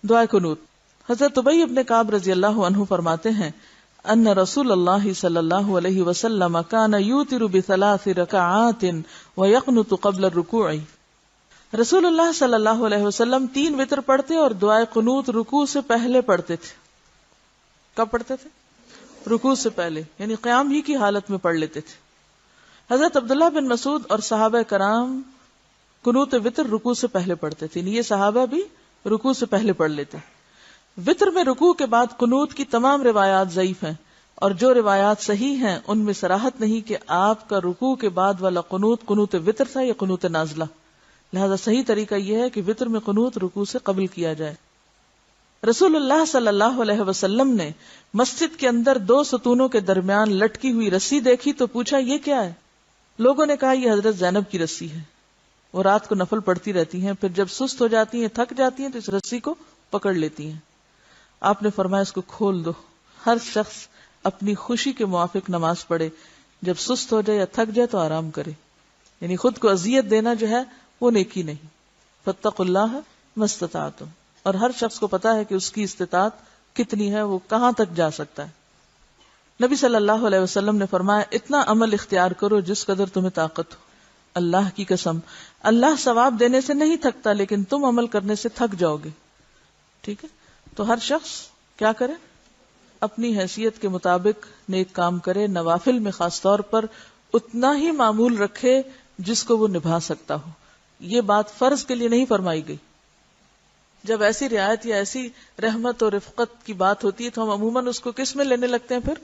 دعائے قنوت. حضرت ابی ابن کعب رضی اللہ عنہ فرماتے ہیں ان رسول اللہ صلی اللہ علیہ وسلم کان یوتر بثلاث رکعات ویقنت قبل الرکوع. رسول اللہ صلی اللہ علیہ وسلم 3 وتر پڑھتے اور دعائے قنوت رکوع سے پہلے پڑھتے تھے. کب پڑھتے تھے؟ رکوع سے پہلے، یعنی قیام ہی کی حالت میں پڑھ لیتے تھے. حضرت عبداللہ بن مسعود اور صحابہ کرام قنوت وتر رکوع سے پہلے پڑھتے تھے. یہ صحابہ بھی رکوع سے پہلے پڑھ لیتے. وتر میں رکوع کے بعد قنوت کی تمام روایات ضعیف ہیں، اور جو روایات صحیح ہیں ان میں صراحت نہیں کہ آپ کا رکوع کے بعد والا قنوت قنوت وتر تھا یا قنوت نازلہ. لہذا صحیح طریقہ یہ ہے کہ وتر میں قنوت رکوع سے قبل کیا جائے. رسول اللہ صلی اللہ علیہ وسلم نے مسجد کے اندر 2 ستونوں کے درمیان لٹکی ہوئی رسی دیکھی تو پوچھا یہ کیا ہے؟ لوگوں نے کہا یہ حضرت زینب کی رسی ہے، وہ رات کو نفل پڑھتی رہتی ہیں، پھر جب سست ہو جاتی ہیں، تھک جاتی ہیں تو اس رسی کو پکڑ لیتی ہیں. آپ نے فرمایا اس کو کھول دو. ہر شخص اپنی خوشی کے موافق نماز پڑھے، جب سست ہو جائے یا تھک جائے تو آرام کرے. یعنی خود کو اذیت دینا جو ہے وہ نیکی نہیں. فاتقوا اللہ ما استطعتم. اور ہر شخص کو پتا ہے کہ اس کی استطاعت کتنی ہے، وہ کہاں تک جا سکتا ہے. نبی صلی اللہ علیہ وسلم نے فرمایا اتنا عمل اختیار کرو جس قدر تمہیں طاقت ہو. اللہ کی قسم اللہ ثواب دینے سے نہیں تھکتا، لیکن تم عمل کرنے سے تھک جاؤ گے. ٹھیک ہے، تو ہر شخص کیا کرے؟ اپنی حیثیت کے مطابق نیک کام کرے. نوافل میں خاص طور پر اتنا ہی معمول رکھے جس کو وہ نبھا سکتا ہو. یہ بات فرض کے لیے نہیں فرمائی گئی. جب ایسی رعایت یا ایسی رحمت اور رفقت کی بات ہوتی ہے تو ہم عموماً اس کو کس میں لینے لگتے ہیں؟ پھر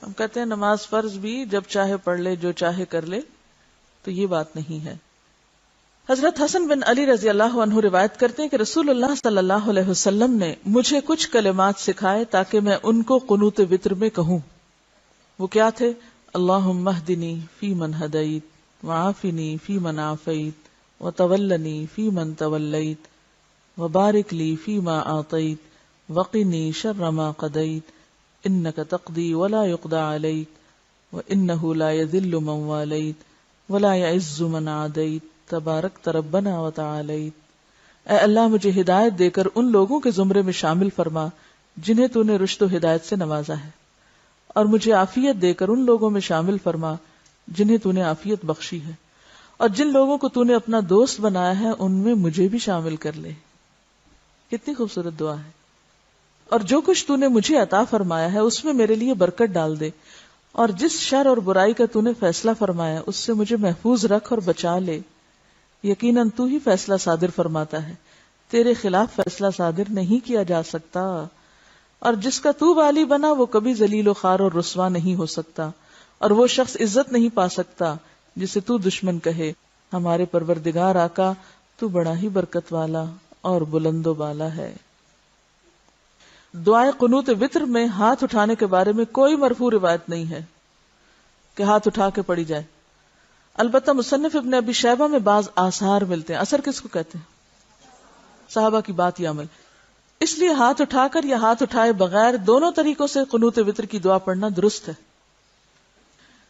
ہم کہتے ہیں نماز فرض بھی جب چاہے پڑھ لے، جو چاہے کر لے. تو یہ بات نہیں ہے. حضرت حسن بن علی رضی اللہ عنہ روایت کرتے ہیں کہ رسول اللہ صلی اللہ علیہ وسلم نے مجھے کچھ کلمات سکھائے تاکہ میں ان کو قنوت وتر میں کہوں. وہ کیا تھے؟ اللہم اہدنی فی من ہدیت وعافنی فی من عافیت وتولنی فی من تولیت وبارک لی فی ما اعطیت وقنی شر ما قضیت انک تقضی ولا یقضى علیک وانہ لا یذل من والیت ولا یعز من عادیت تبارک ربنا وتعالیت. اے اللہ مجھے ہدایت دے کر ان لوگوں کے زمرے میں شامل فرما جنہیں تو نے رشد و ہدایت سے نوازا ہے، اور مجھے عافیت دے کر ان لوگوں میں شامل فرما جنہیں تو نے عافیت بخشی ہے، اور جن لوگوں کو تو نے اپنا دوست بنایا ہے ان میں مجھے بھی شامل کر لے. کتنی خوبصورت دعا ہے. اور جو کچھ تو نے مجھے عطا فرمایا ہے اس میں میرے لیے برکت ڈال دے، اور جس شر اور برائی کا تو نے فیصلہ فرمایا اس سے مجھے محفوظ رکھ اور بچا لے. یقیناً تو ہی فیصلہ صادر فرماتا ہے، تیرے خلاف فیصلہ صادر نہیں کیا جا سکتا، اور جس کا تو والی بنا وہ کبھی ذلیل و خوار اور رسوا نہیں ہو سکتا، اور وہ شخص عزت نہیں پا سکتا جسے تو دشمن کہے. ہمارے پروردگار آقا تو بڑا ہی برکت والا اور بلند و بالا ہے. دعائے قنوت وتر میں ہاتھ اٹھانے کے بارے میں کوئی مرفوع روایت نہیں ہے کہ ہاتھ اٹھا کے پڑھی جائے. البتہ مصنف ابن ابی شیبہ میں بعض آثار ملتے ہیں. اثر کس کو کہتے ہیں؟ صحابہ کی بات یا عمل. اس لیے ہاتھ اٹھا کر یا ہاتھ اٹھائے بغیر دونوں طریقوں سے قنوت وتر کی دعا پڑھنا درست ہے.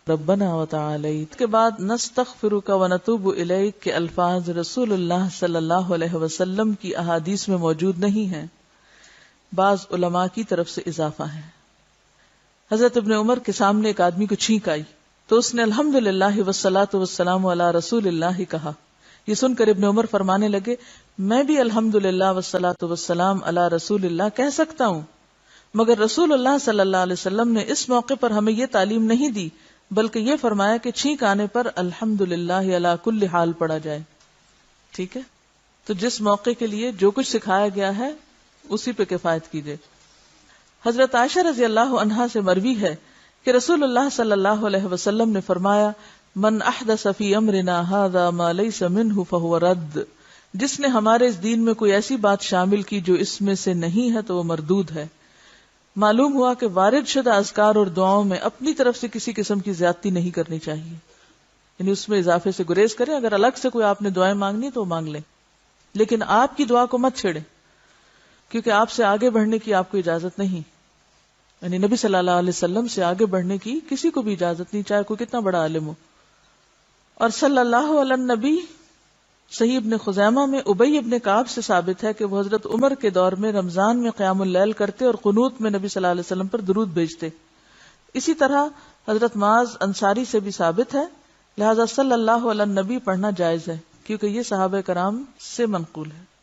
ربنا وتعالیت کے بعد نستغفرک ونتوب الیک کے الفاظ رسول اللہ صلی اللہ علیہ وسلم کی احادیث میں موجود نہیں ہیں، بعض علماء کی طرف سے اضافہ ہے. حضرت ابن عمر کے سامنے ایک آدمی کو چھینک آئی تو اس نے الحمدللہ والصلاۃ والسلام علی رسول اللہ کہا. یہ سن کر ابن عمر فرمانے لگے میں بھی الحمدللہ والصلاۃ والسلام علی رسول اللہ کہہ سکتا ہوں، مگر رسول اللہ صلی اللہ علیہ وسلم نے اس موقع پر ہمیں یہ تعلیم نہیں دی، بلکہ یہ فرمایا کہ چھینک آنے پر الحمدللہ علی کل حال پڑھا جائے. ٹھیک ہے، تو جس موقع کے لیے جو کچھ سکھایا گیا ہے اسی پہ کفایت کیجیے. حضرت عائشہ رضی اللہ عنہا سے مروی ہے کہ رسول اللہ صلی اللہ علیہ وسلم نے فرمایا من احدث فی امرنا ھذا ما لیس منہ فہو رد. جس نے ہمارے اس دین میں کوئی ایسی بات شامل کی جو اس میں سے نہیں ہے تو وہ مردود ہے. معلوم ہوا کہ وارد شدہ اذکار اور دعاؤں میں اپنی طرف سے کسی قسم کی زیادتی نہیں کرنی چاہیے، یعنی اس میں اضافے سے گریز کریں. اگر الگ سے کوئی آپ نے دعائیں مانگنی تو مانگ لیں، لیکن آپ کی دعا کو مت چھیڑیں، کیونکہ آپ سے آگے بڑھنے کی آپ کو اجازت نہیں. یعنی نبی صلی اللہ علیہ وسلم سے آگے بڑھنے کی کسی کو بھی اجازت نہیں، چاہے کوئی کتنا بڑا عالم ہو. اور صلی اللہ علیہ نبی صحیح ابن خزیمہ میں ابی ابن کعب سے ثابت ہے کہ وہ حضرت عمر کے دور میں رمضان میں قیام اللیل کرتے اور قنوت میں نبی صلی اللہ علیہ وسلم پر درود بھیجتے. اسی طرح حضرت معاذ انصاری سے بھی ثابت ہے، لہذا صلی اللہ علیہ نبی پڑھنا جائز ہے کیونکہ یہ صحابہ کرام سے منقول ہے.